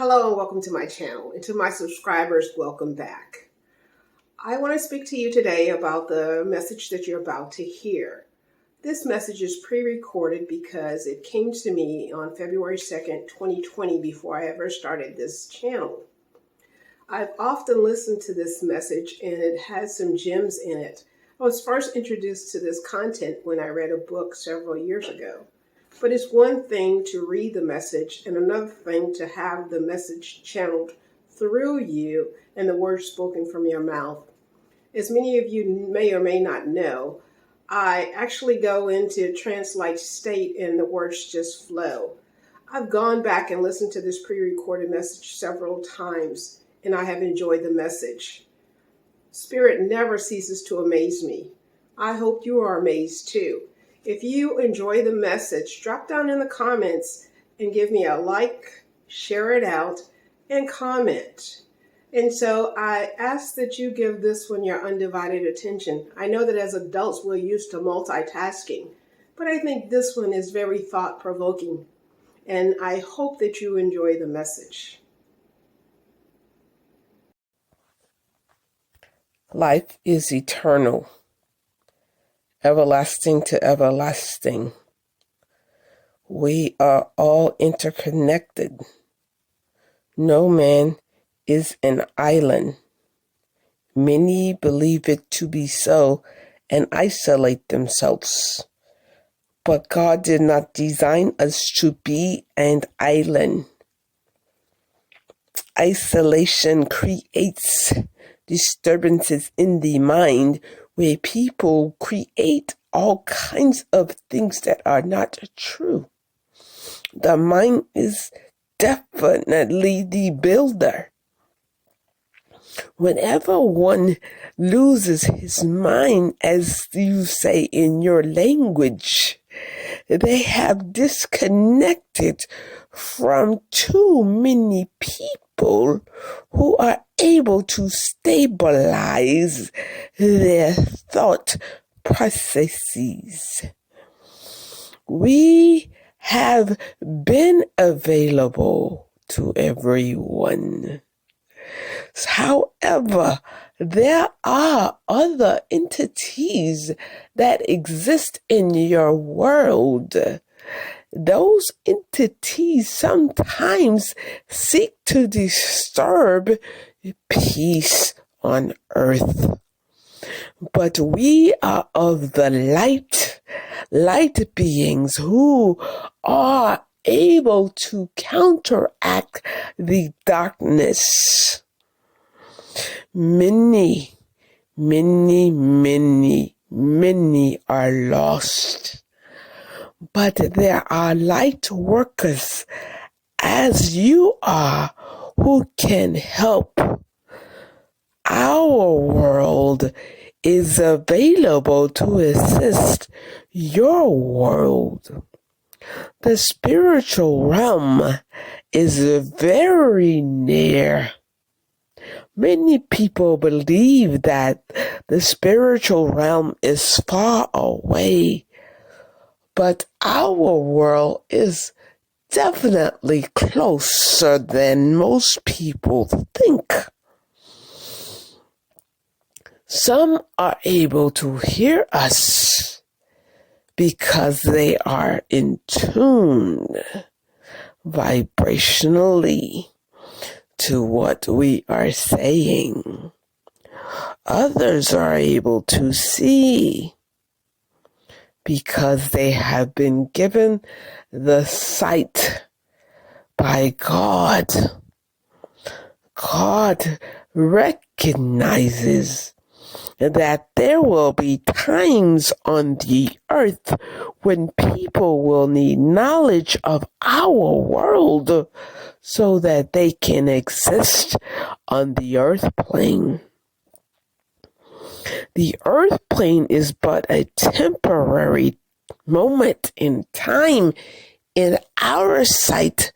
Hello and welcome to my channel, and to my subscribers, welcome back. I want to speak to you today about the message that you're about to hear. This message is pre-recorded because it came to me on February 2nd, 2020, before I ever started this channel. I've often listened to this message and it has some gems in it. I was first introduced to this content when I read a book several years ago. But it's one thing to read the message and another thing to have the message channeled through you and the words spoken from your mouth. As many of you may or may not know, I actually go into trance-like state and the words just flow. I've gone back and listened to this pre-recorded message several times and I have enjoyed the message. Spirit never ceases to amaze me. I hope you are amazed too. If you enjoy the message, drop down in the comments and give me a like, share it out, and comment. And so I ask that you give this one your undivided attention. I know that as adults we're used to multitasking, but I think this one is very thought-provoking, and I hope that you enjoy the message. Life is eternal. Everlasting to everlasting. We are all interconnected. No man is an island. Many believe it to be so and isolate themselves. But God did not design us to be an island. Isolation creates disturbances in the mind where people create all kinds of things that are not true. The mind is definitely the builder. Whenever one loses his mind, as you say in your language, they have disconnected from too many people who are able to stabilize their thought processes. We have been available to everyone. However, there are other entities that exist in your world. Those entities sometimes seek to disturb peace on earth. But we are of the light beings who are able to counteract the darkness. Many are lost. But there are light workers, as you are, who can help. Our world is available to assist your world. The spiritual realm is very near. Many people believe that the spiritual realm is far away. But our world is definitely closer than most people think. Some are able to hear us because they are in tune vibrationally to what we are saying. Others are able to see because they have been given the sight by God. God recognizes that there will be times on the earth when people will need knowledge of our world so that they can exist on the earth plane. The earth plane is but a temporary moment in time in our sight,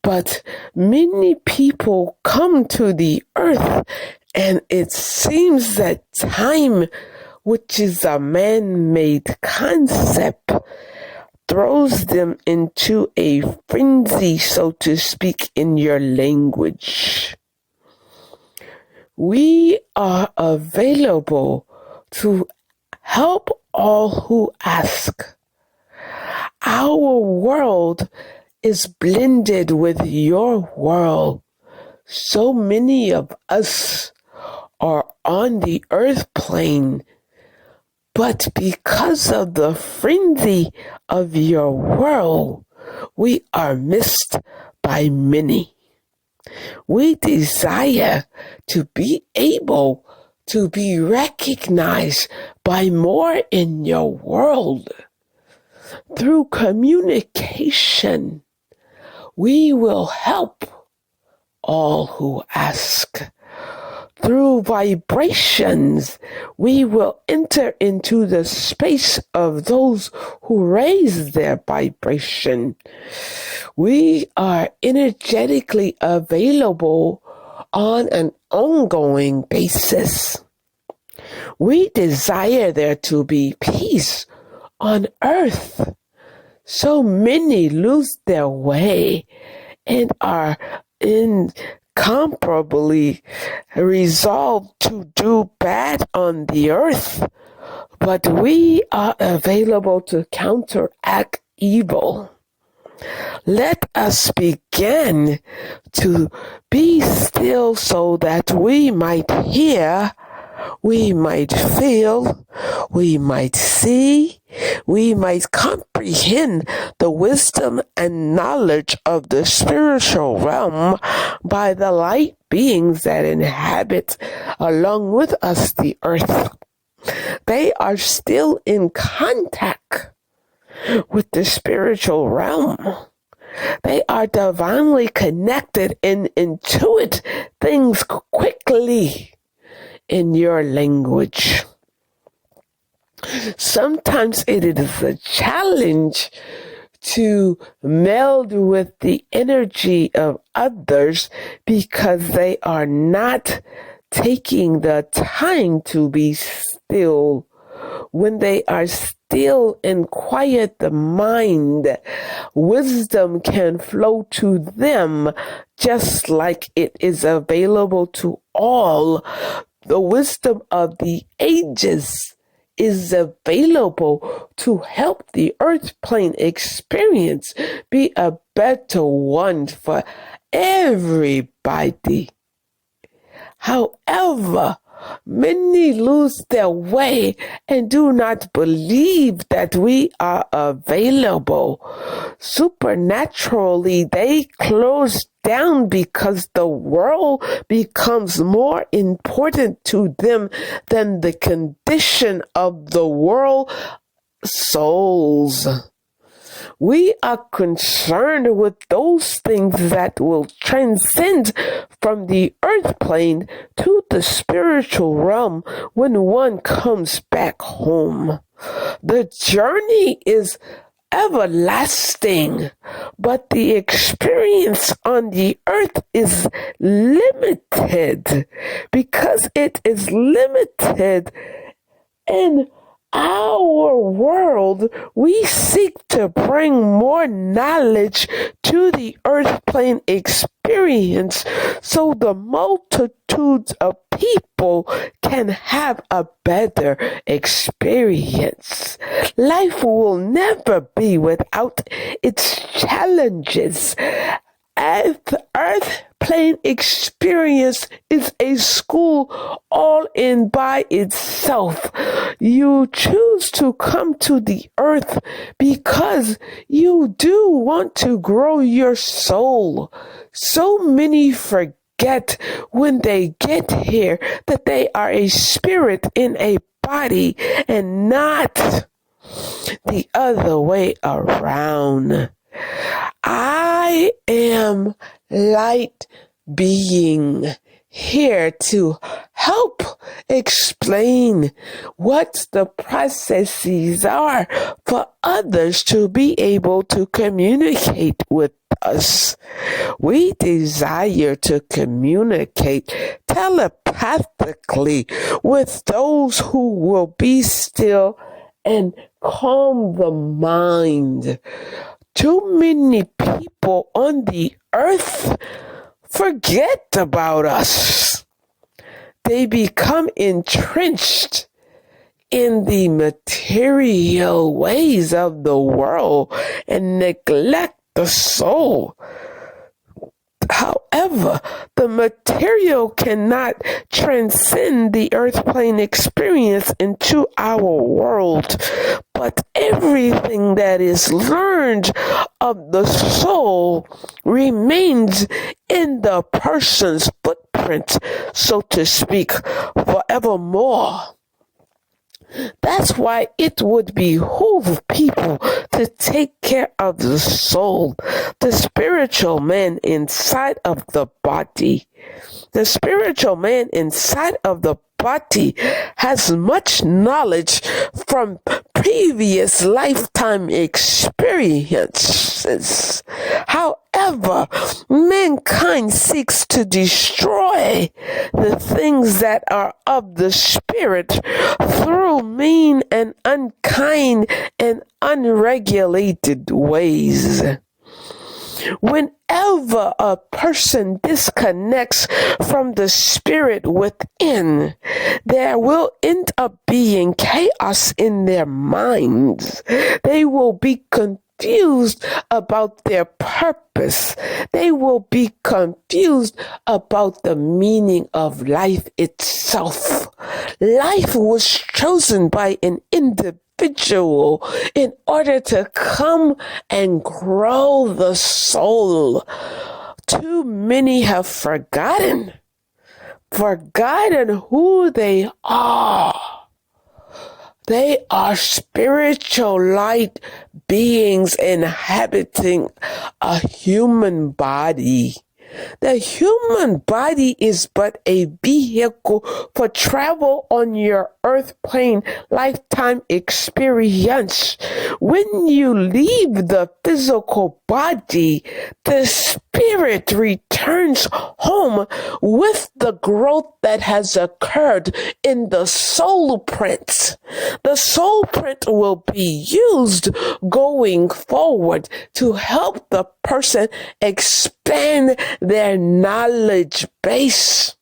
but many people come to the earth and it seems that time, which is a man-made concept, throws them into a frenzy, so to speak, in your language. We are available to help all who ask. Our world is blended with your world. So many of us are on the earth plane, but because of the frenzy of your world, we are missed by many. We desire to be able to be recognized by more in your world. Through communication, we will help all who ask. Through vibrations, we will enter into the space of those who raise their vibration. We are energetically available on an ongoing basis. We desire there to be peace on earth. So many lose their way and are incomparably resolved to do bad on the earth. But we are available to counteract evil. Let us begin to be still so that we might hear, we might feel, we might see, we might comprehend the wisdom and knowledge of the spiritual realm by the light beings that inhabit along with us the earth. They are still in contact with the spiritual realm. They are divinely connected and intuit things quickly in your language. Sometimes it is a challenge to meld with the energy of others because they are not taking the time to be still. When they are still and quiet the mind, wisdom can flow to them just like it is available to all. The wisdom of the ages is available to help the earth plane experience be a better one for everybody. However, many lose their way and do not believe that we are available. Supernaturally, they close down because the world becomes more important to them than the condition of the world souls. We are concerned with those things that will transcend from the earth plane to the spiritual realm when one comes back home. The journey is everlasting, but the experience on the earth is limited. Because it is limited in our world, we seek to bring more knowledge to the earth plane experience so the multitudes of people can have a better experience. Life will never be without its challenges. The earth plane experience is a school all in by itself. You choose to come to the earth because you do want to grow your soul. So many forget when they get here that they are a spirit in a body and not the other way around. I am light being here to help explain what the processes are for others to be able to communicate with us. We desire to communicate telepathically with those who will be still and calm the mind. Too many people on the earth forget about us. They become entrenched in the material ways of the world and neglect the soul. However, the material cannot transcend the earth plane experience into our world, but everything that is learned of the soul remains in the person's footprint, so to speak, forevermore. That's why it would behoove people to take care of the soul, the spiritual man inside of the body. The spiritual man inside of the body has much knowledge from previous lifetime experiences. However, mankind seeks to destroy the things that are of the spirit through mean and unkind and unregulated ways. Whenever a person disconnects from the spirit within, there will end up being chaos in their minds. They will be confused about their purpose. They will be confused about the meaning of life itself. Life was chosen by an individual in order to come and grow the soul. Too many have forgotten who they are. They are spiritual light beings inhabiting a human body. The human body is but a vehicle for travel on your earth plane lifetime experience. When you leave the physical body, the spirit returns home with the growth that has occurred in the soul print. The soul print will be used going forward to help the person expand their knowledge base.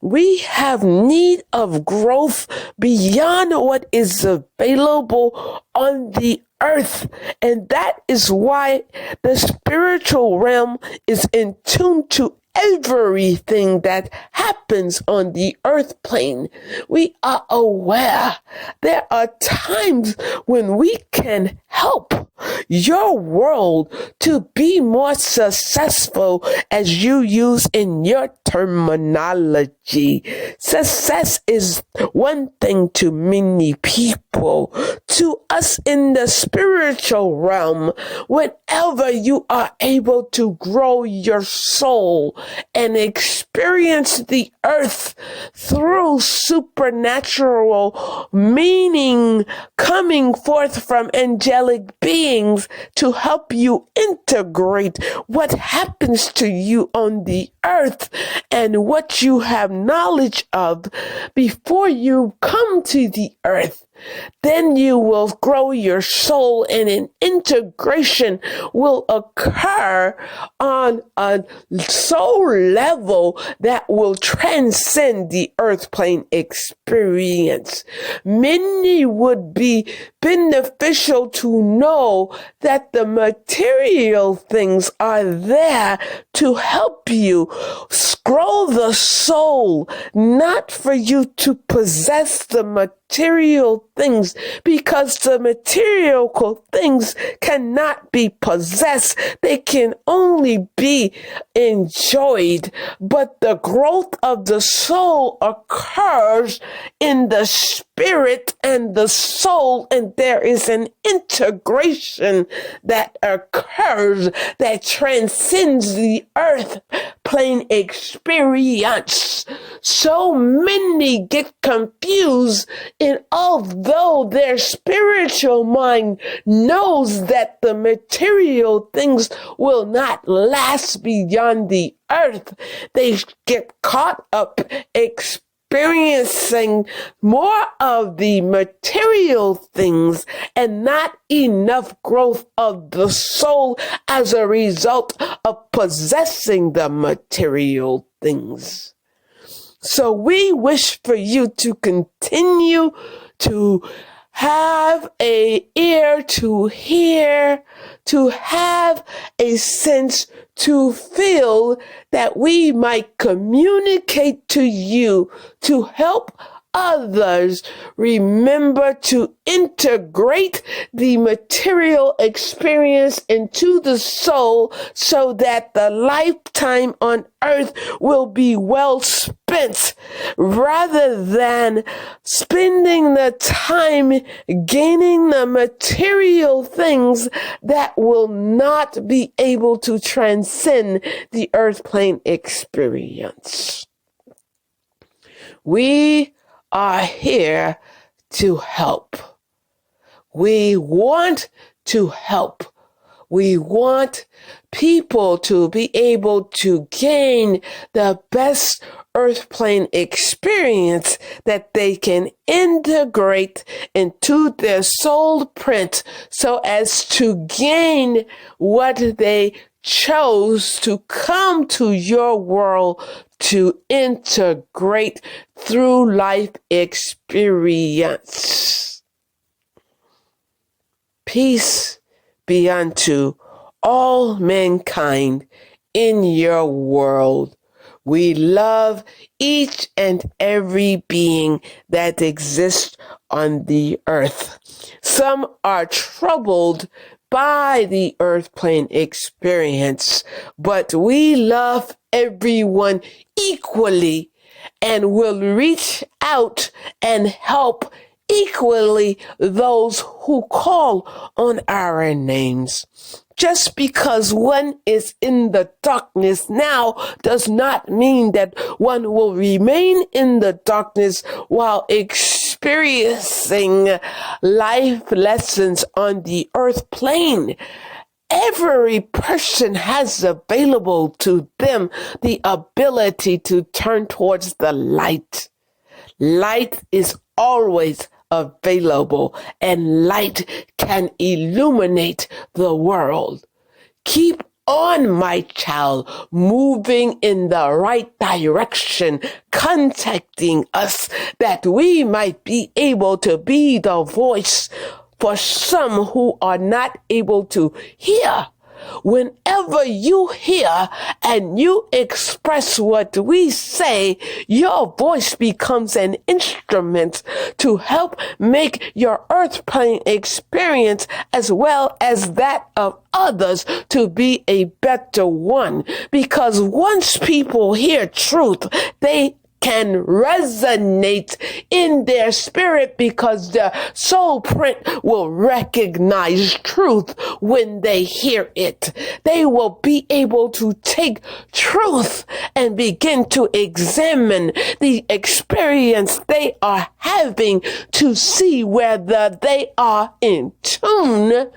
We have need of growth beyond what is available on the earth, and that is why the spiritual realm is in tune to everything that happens on the earth plane. We are aware there are times when we can help your world to be more successful, as you use in your terminology. Success is one thing to many people. To us in the spiritual realm, whenever you are able to grow your soul and experience the earth through supernatural meaning coming forth from angelic beings to help you integrate what happens to you on the earth and what you have knowledge of before you come to the earth, then you will grow your soul and an integration will occur on a soul level that will transcend the earth plane experience. Many would be beneficial to know that the material things are there to help you grow the soul, not for you to possess the material things, because the material things cannot be possessed. They can only be enjoyed. But the growth of the soul occurs in the spirit and the soul, and there is an integration that occurs that transcends the earth plane experience. So many get confused, and although their spiritual mind knows that the material things will not last beyond the earth, they get caught up experiencing more of the material things and not enough growth of the soul as a result of possessing the material things. So we wish for you to continue to have an ear to hear, to have a sense to feel, that we might communicate to you to help others remember to integrate the material experience into the soul, so that the lifetime on earth will be well spent, rather than spending the time gaining the material things that will not be able to transcend the earth plane experience. We are here to help. We want to help. We want people to be able to gain the best earth plane experience that they can integrate into their soul print, so as to gain what they chose to come to your world to integrate through life experience. Peace be unto all mankind in your world. We love each and every being that exists on the earth. Some are troubled by the earth plane experience, but we love everyone equally and will reach out and help equally those who call on our names. Just because one is in the darkness now does not mean that one will remain in the darkness while experiencing life lessons on the earth plane. Every person has available to them the ability to turn towards the light. Light is always available, and light can illuminate the world. Keep on, my child, moving in the right direction, contacting us, that we might be able to be the voice for some who are not able to hear. Whenever you hear and you express what we say, your voice becomes an instrument to help make your earth plane experience, as well as that of others, to be a better one. Because once people hear truth, they can resonate in their spirit, because the soul print will recognize truth when they hear it. They will be able to take truth and begin to examine the experience they are having to see whether they are in tune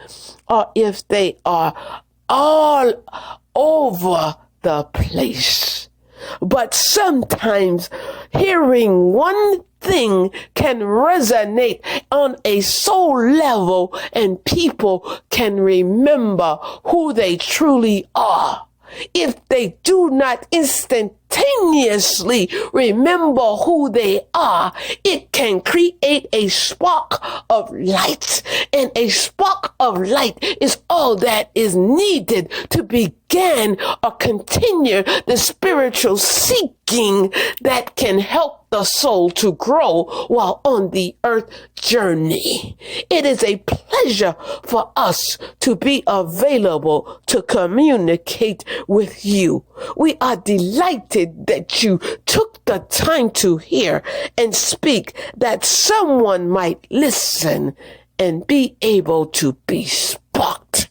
or if they are all over the place. But sometimes hearing one thing can resonate on a soul level, and people can remember who they truly are. If they do not instantaneously remember who they are, it can create a spark of light, and a spark of light is all that is needed to begin or continue the spiritual seeking that can help the soul to grow while on the earth journey. It is a pleasure for us to be available to communicate with you. We are delighted that you took the time to hear and speak, that someone might listen and be able to be sparked.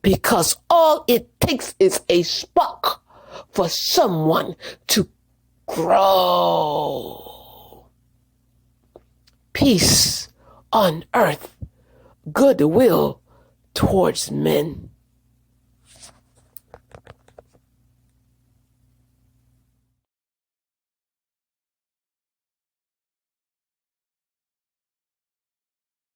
Because all it takes is a spark for someone to grow. Peace on earth, goodwill towards men.